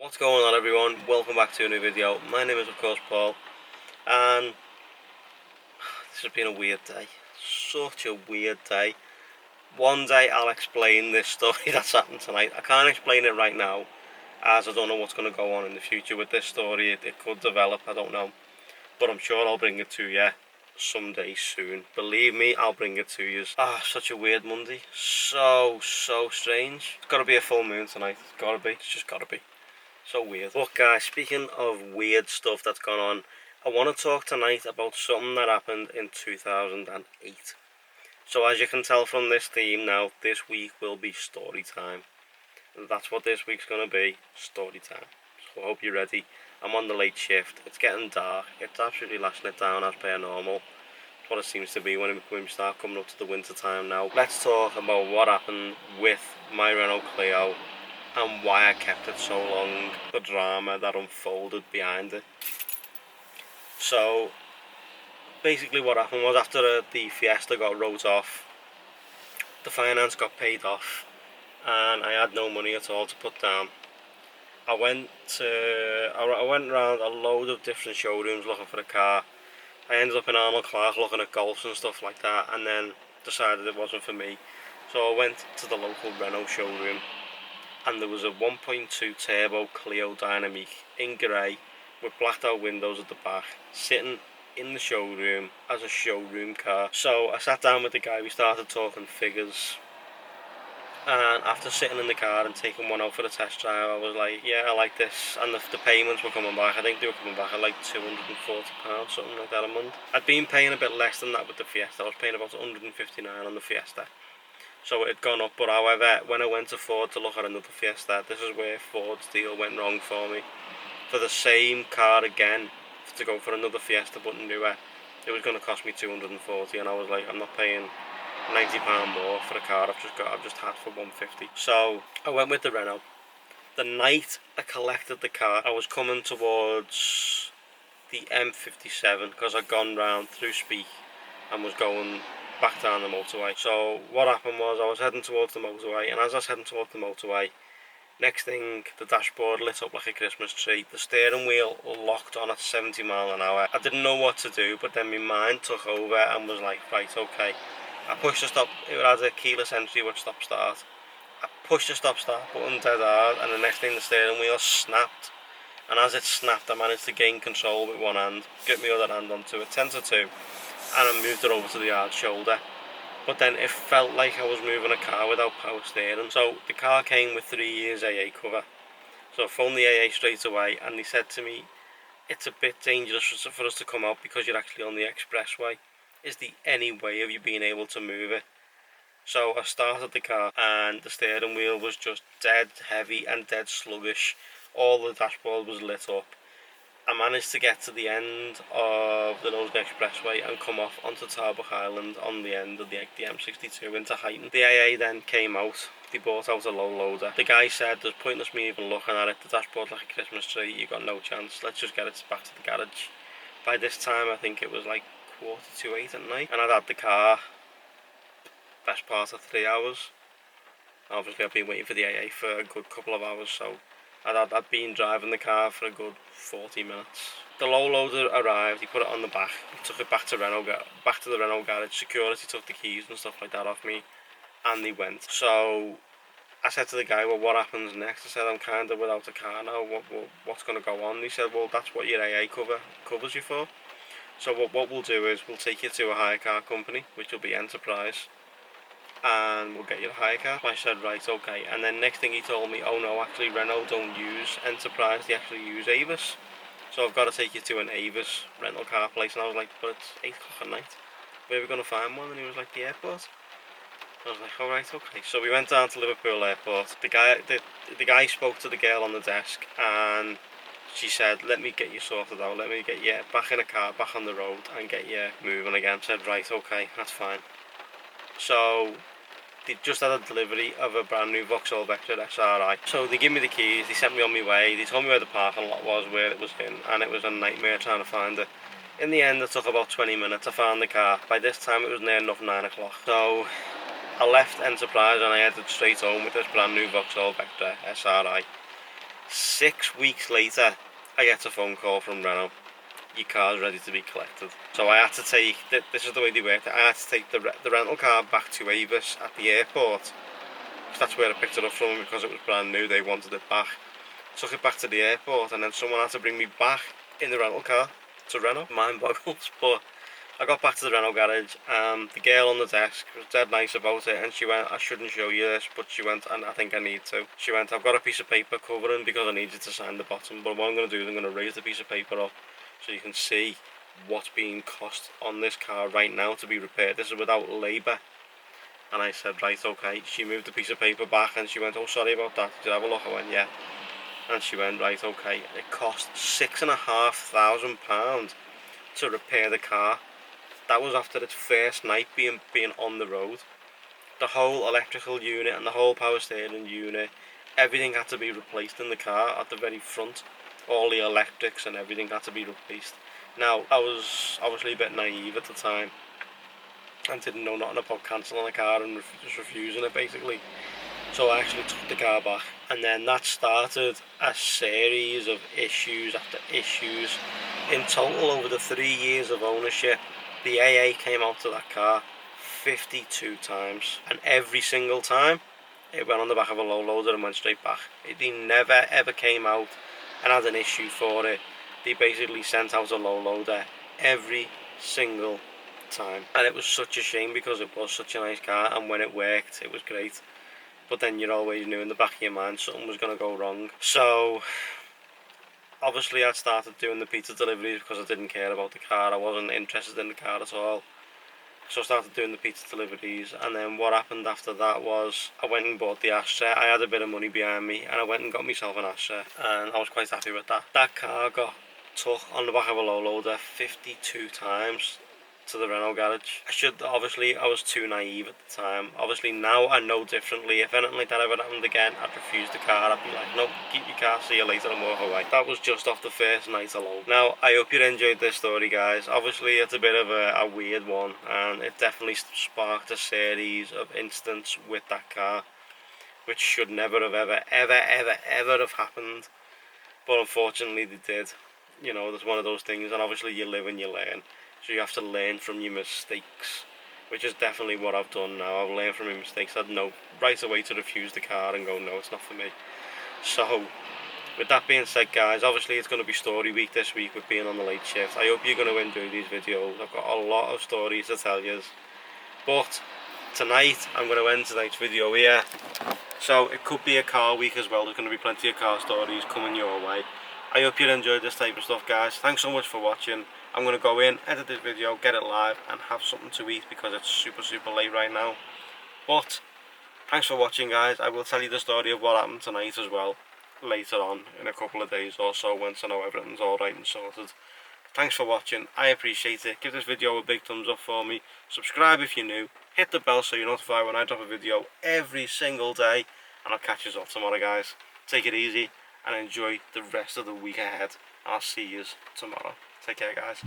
What's going on, everyone? Welcome back to a new video. My name is of course Paul, and this has been a weird day. Such a weird day. One day I'll explain this story that's happened tonight. I can't explain it right now, as I don't know what's going to go on in the future with this story. It could develop, I don't know, but I'm sure I'll bring it to you someday soon. Believe me, I'll bring it to you. Such a weird Monday. So strange. It's got to be a full moon tonight. It's got to be. It's just got to be. So weird. But guys, speaking of weird stuff that's gone on, I want to talk tonight about something that happened in 2008. So as you can tell from this theme now, this week will be story time. And that's what this week's going to be, story time. So I hope you're ready. I'm on the late shift. It's getting dark. It's absolutely lashing it down as per normal. It's what it seems to be when we start coming up to the winter time now. Let's talk about what happened with my Renault Clio and why I kept it so long, the drama that unfolded behind it. So basically what happened was, after the Fiesta got wrote off, the finance got paid off, and I had no money at all to put down. I went around a load of different showrooms looking for a car. I ended up in Arnold Clark looking at Golfs and stuff like that, and then decided it wasn't for me. So I went to the local Renault showroom, and there was a 1.2 turbo Clio Dynamique in grey with blacked out windows at the back, sitting in the showroom as a showroom car. So I sat down with the guy, we started talking figures, and after sitting in the car and taking one out for the test drive, I was like, yeah, I like this. And the payments were coming back. I think they were coming back at like £240, something like that a month. I'd been paying a bit less than that with the Fiesta. I was paying about £159 on the Fiesta. So it had gone up, but however, when I went to Ford to look at another Fiesta, this is where Ford's deal went wrong for me. For the same car again, to go for another Fiesta but newer, it was going to cost me £240, and I was like, I'm not paying £90 more for a car I've just had for £150. So I went with the Renault. The night I collected the car, I was coming towards the M57 because I'd gone round through Speak and was going back down the motorway. So what happened was, I was heading towards the motorway, and as I was heading towards the motorway, next thing, the dashboard lit up like a Christmas tree. The steering wheel locked on at 70 miles an hour. I didn't know what to do, but then my mind took over and was like, right, okay. I pushed the stop, it had a keyless entry with stop start. I pushed the stop start button dead hard, and the next thing, the steering wheel snapped. And as it snapped, I managed to gain control with one hand, get my other hand onto it, 10 to 2, and I moved it over to the hard shoulder. But then it felt like I was moving a car without power steering. So the car came with 3 years AA cover. So I phoned the AA straight away, and they said to me, it's a bit dangerous for us to come out because you're actually on the expressway. Is there any way of you being able to move it? So I started the car, and the steering wheel was just dead heavy and dead sluggish. All the dashboard was lit up. I managed to get to the end of the Northern Expressway and come off onto Tarbuck Island on the end of the M62 into Heighton. The AA then came out. They brought out a low loader. The guy said, there's pointless me even looking at it. The dashboard's like a Christmas tree. You got no chance. Let's just get it back to the garage. By this time, I think it was like 7:45 at night, and I'd had the car best part of 3 hours. Obviously, I've been waiting for the AA for a good couple of hours, so I'd been driving the car for a good 40 minutes. The low loader arrived, he put it on the back, he took it back to the Renault garage. Security took the keys and stuff like that off me, and they went. So I said to the guy, well, what happens next? I said, I'm kind of without a car now, what's going to go on? He said, well, that's what your AA covers you for. So what we'll do is, we'll take you to a hire car company, which will be Enterprise, and we'll get you a hire car. I said, right, okay. And then next thing he told me, oh no, actually Renault don't use Enterprise, they actually use Avis. So I've got to take you to an Avis rental car place. And I was like, but it's 8 o'clock at night, where are we going to find one? And he was like, the airport. I was like, alright, okay. So we went down to Liverpool Airport. The guy spoke to the girl on the desk, and she said, let me get you sorted out, let me get you back in a car, back on the road, and get you moving again. I said, right, okay, that's fine. So they just had a delivery of a brand new Vauxhall Vectra SRI. So they gave me the keys, they sent me on my way, they told me where the parking lot was, where it was in, and it was a nightmare trying to find it. In the end, it took about 20 minutes. I found the car. By this time, it was near enough 9 o'clock. So I left Enterprise and I headed straight home with this brand new Vauxhall Vectra SRI. 6 weeks later, I get a phone call from Renault. Your car's ready to be collected. So I had to take, this is the way they worked, I had to take the rental car back to Avis at the airport. That's where I picked it up from, because it was brand new, they wanted it back. Took it back to the airport, and then someone had to bring me back in the rental car to Renault. Mind boggles, but I got back to the Renault garage, and the girl on the desk was dead nice about it, and she went, I shouldn't show you this, but she went, and I think I need to. She went, I've got a piece of paper covering because I need you to sign the bottom, but what I'm going to do is I'm going to raise the piece of paper up so you can see what's being cost on this car right now to be repaired. This is without labour. And I said, right, okay. She moved the piece of paper back, and she went, oh, sorry about that, did you have a look? I went, yeah. And she went, right, okay. It cost £6,500 to repair the car. That was after its first night being on the road. The whole electrical unit and the whole power steering unit, everything had to be replaced in the car at the very front. All the electrics and everything had to be replaced. Now, I was obviously a bit naive at the time and didn't know nothing about cancelling a car and just refusing it, basically. So I actually took the car back, and then that started a series of issues after issues. In total, over the 3 years of ownership, the AA came out to that car 52 times, and every single time it went on the back of a low loader and went straight back. They never ever came out and had an issue for it. They basically sent out a low loader every single time, and it was such a shame because it was such a nice car, and when it worked it was great, but then you always knew in the back of your mind something was going to go wrong. So obviously I started doing the pizza deliveries because I didn't care about the car. I wasn't interested in the car at all. So I started doing the pizza deliveries, and then what happened after that was I went and bought the Astra. I had a bit of money behind me, and I went and got myself an Astra, and I was quite happy with that. That car got took on the back of a low loader 52 times to the Renault garage. I was too naive at the time. Obviously now I know differently. If anything like that ever happened again, I'd refuse the car. I'd be like, nope, keep your car, see you later, and walk away. That was just off the first night alone. Now, I hope you enjoyed this story, guys. Obviously it's a bit of a weird one, and it definitely sparked a series of incidents with that car, which should never have ever have happened, but unfortunately they did. You know, there's one of those things, and obviously you live and you learn. So you have to learn from your mistakes, which is definitely what I've done now. I've learned from my mistakes. I'd know right away to refuse the car and go, no, it's not for me. So, with that being said, guys, obviously it's going to be story week this week with being on the late shift. I hope you're going to enjoy these videos. I've got a lot of stories to tell you. But tonight, I'm going to end tonight's video here. So, it could be a car week as well. There's going to be plenty of car stories coming your way. I hope you enjoyed this type of stuff, guys. Thanks so much for watching. I'm going to go in, edit this video, get it live, and have something to eat because it's super late right now. But thanks for watching, guys. I will tell you the story of what happened tonight as well later on in a couple of days or so, once I know everything's alright and sorted. Thanks for watching. I appreciate it. Give this video a big thumbs up for me. Subscribe if you're new. Hit the bell so you're notified when I drop a video every single day. And I'll catch you all tomorrow, guys. Take it easy and enjoy the rest of the week ahead. I'll see you tomorrow. Take care, guys.